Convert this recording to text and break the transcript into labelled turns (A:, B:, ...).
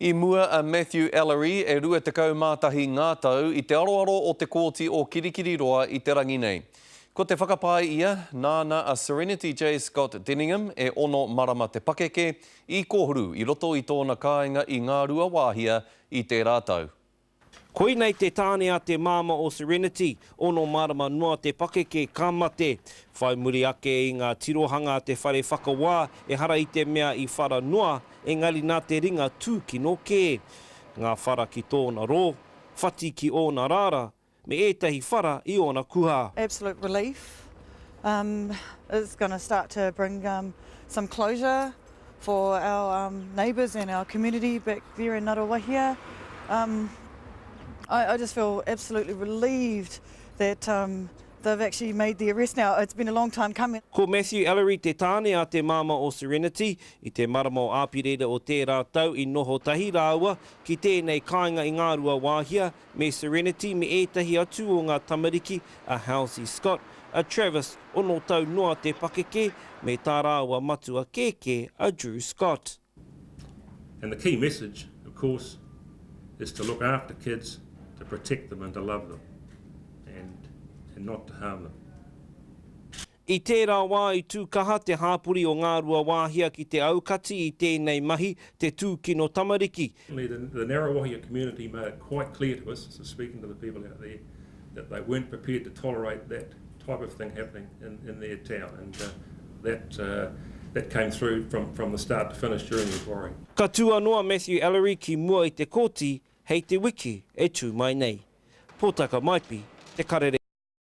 A: I mua a Matthew Ellery e rua tekau mātahi ngātau I te aroaro o te kōti o Kirikiriroa I te rangi nei. Ko te whakapai ia, nāna a Serenity J. Scott Denningham e ono marama te pakeke I kōhuru I roto I tōna kāinga I ngā rua wāhia I te rātau.
B: Koinei te tāne a te māma o Serenity, ono marama noa te pakeke kāmate. Whai muri ake I ngā tirohanga te whare whakawā e hara I te mea I whara noa, engari nā te ringa tū ki no kē. Ngā whara ki tōna rō, whati ki ōna rāra, me ētahi whara I ōna kuha.
C: Absolute relief. It's going to start to bring some closure for our neighbours and our community back there in Ngaruawahia. I just feel absolutely relieved that they've actually made the arrest now. It's been a long time coming.
B: Ko Matthew Ellery te tāne a te māma o Serenity, I te marama o āpirera o tērā tau I noho tahi rāua, ki tēnei kāinga I ngā rua wāhia, me Serenity me ētahi atu o ngā tamariki, a Halsey Scott, a Travis, ono tau noa te pakeke, me tā rāua matua kēke, a Drew Scott.
D: And the key message, of course, is to look after kids, to protect them and to love them, and not to harm them.
B: I tērā wā I tūkaha te hāpuri o ngā rua wāhia ki te aukati I tēnei mahi te tūkino tamariki.
D: The Ngaruawahia community made it quite clear to us, so speaking to the people out there, that they weren't prepared to tolerate that type of thing happening in their town, and that came through from the start to finish during the inquiry.
B: Ka tua noa Matthew Ellery ki mua I te kōti, hei te wiki e tū mai nei. Pōtaka maipi, te karere.